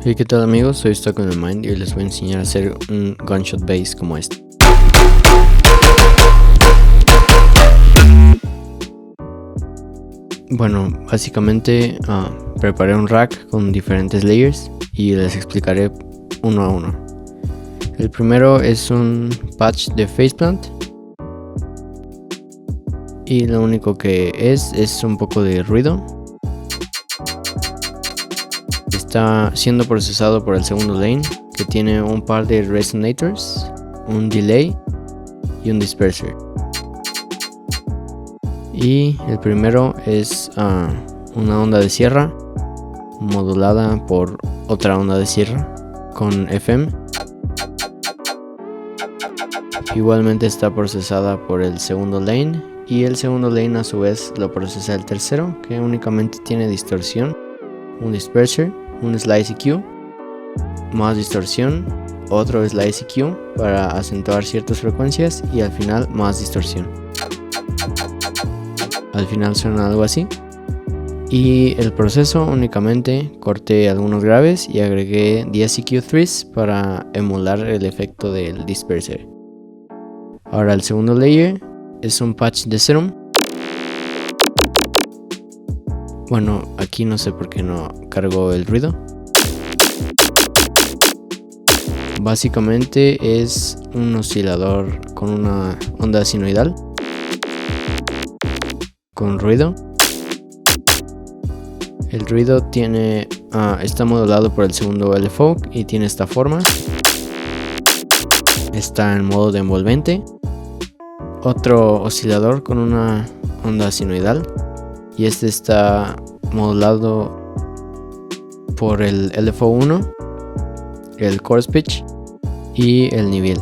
Hey, ¿qué tal amigos? Soy Stuck in the Mind y hoy les voy a enseñar a hacer un gunshot bass como este. Bueno, básicamente preparé un rack con diferentes layers y les explicaré uno a uno. El primero es un patch de Faceplant y lo único que es un poco de ruido. Está siendo procesado por el segundo lane, que tiene un par de resonators, un delay y un disperser. Y el primero es una onda de sierra modulada por otra onda de sierra con FM. Igualmente está procesada por el segundo lane, y el segundo lane a su vez lo procesa el tercero, que únicamente tiene distorsión, un disperser, un slice EQ, más distorsión, otro slice EQ para acentuar ciertas frecuencias y al final más distorsión. Al final suena algo así. Y el proceso únicamente corté algunos graves y agregué 10 EQ3s para emular el efecto del disperser. Ahora el segundo layer es un patch de Serum. Bueno, aquí no sé por qué no cargó el ruido. Básicamente es un oscilador con una onda sinoidal con ruido. El ruido está modulado por el segundo LFO y tiene esta forma. Está en modo de envolvente. Otro oscilador con una onda sinoidal. Y este está modulado por el LFO1, el chorus pitch y el nivel.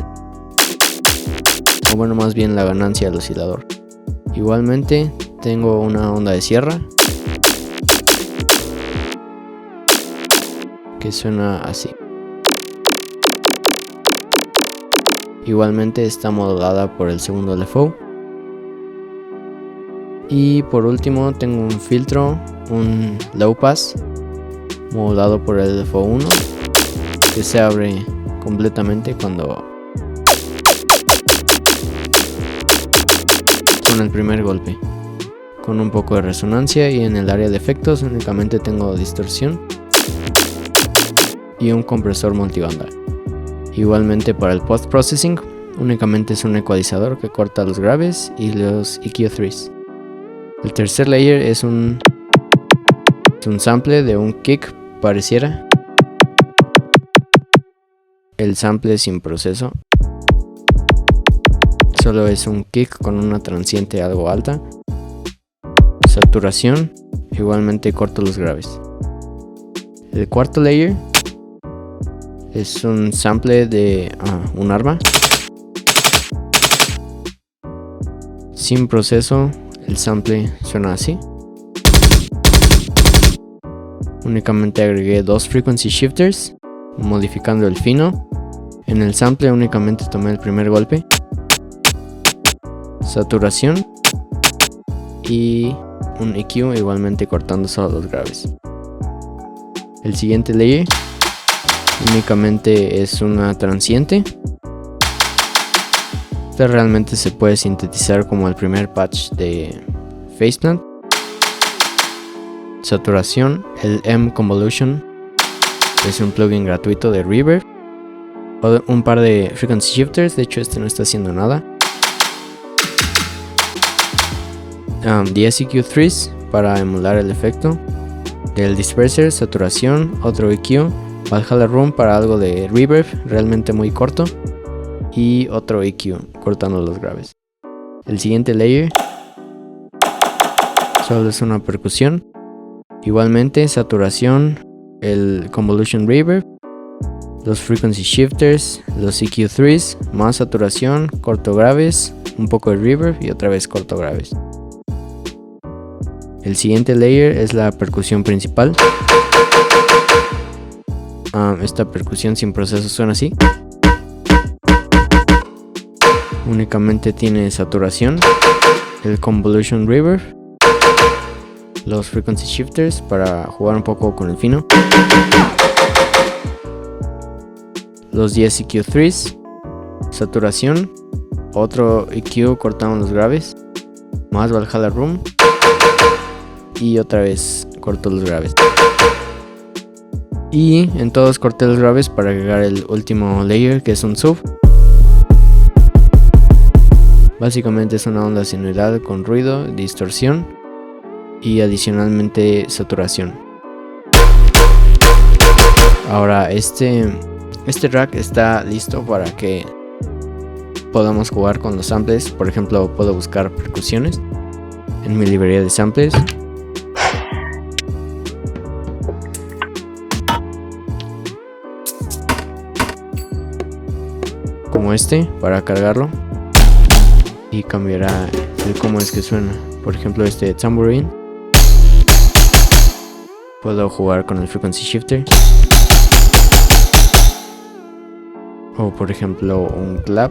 O bueno, más bien la ganancia del oscilador. Igualmente tengo una onda de sierra que suena así. Igualmente está modulada por el segundo LFO. Y por último tengo un filtro, un low pass modulado por el LFO1 que se abre completamente cuando con el primer golpe, con un poco de resonancia, y en el área de efectos únicamente tengo distorsión y un compresor multibanda. Igualmente para el post processing únicamente es un ecualizador que corta los graves y los EQ3s. El tercer layer es un sample de un kick pareciera. El sample sin proceso. Solo es un kick con una transiente algo alta. Saturación. Igualmente corto los graves. El cuarto layer es un sample de un arma. Sin proceso. El sample suena así. Únicamente agregué 2 frequency shifters, modificando el fino. En el sample únicamente tomé el primer golpe, saturación y un EQ, igualmente cortando solo los graves. El siguiente layer únicamente es una transiente. Esta realmente se puede sintetizar como el primer patch de Faceplant. Saturación, el M-Convolution, es un plugin gratuito de Reverb. Un par de frequency shifters, de hecho este no está haciendo nada. 10 EQ3s para emular el efecto del disperser, saturación, otro EQ, Valhalla Room para algo de reverb, realmente muy corto, y otro EQ cortando los graves. El siguiente layer solo es una percusión. Igualmente saturación, el convolution reverb, los frequency shifters, los EQ3s, más saturación, corto graves, un poco de reverb y otra vez corto graves. El siguiente layer es la percusión principal. Esta percusión sin proceso suena así. Únicamente tiene saturación, el convolution reverb, los frequency shifters para jugar un poco con el fino, los 10 EQ3s, saturación, otro EQ, cortamos los graves, más Valhalla Room y otra vez corto los graves. Y en todos corté los graves para agregar el último layer, que es un sub. Básicamente es una onda sinusoidal con ruido, distorsión y adicionalmente saturación. Ahora este rack está listo para que podamos jugar con los samples. Por ejemplo, puedo buscar percusiones en mi librería de samples. Como este, para cargarlo. Y cambiará el cómo es que suena. Por ejemplo, este tambourine. Puedo jugar con el frequency shifter. O por ejemplo un clap.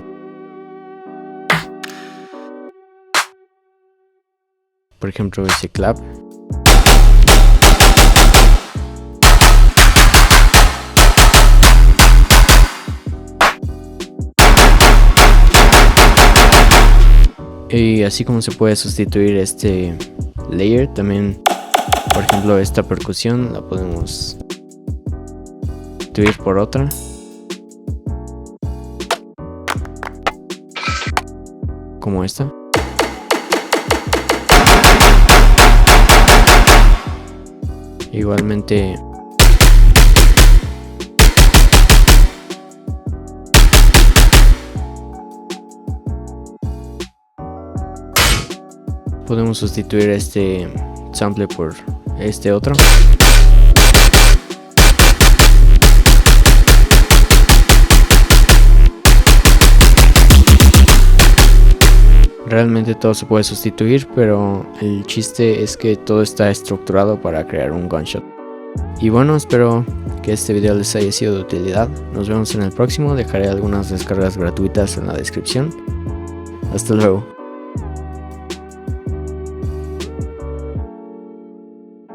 Por ejemplo ese clap. Y así como se puede sustituir este layer, también por ejemplo esta percusión la podemos sustituir por otra. Como esta. Igualmente podemos sustituir este sample por este otro. Realmente todo se puede sustituir, pero el chiste es que todo está estructurado para crear un gunshot. Y bueno, espero que este video les haya sido de utilidad. Nos vemos en el próximo. Dejaré algunas descargas gratuitas en la descripción. Hasta luego.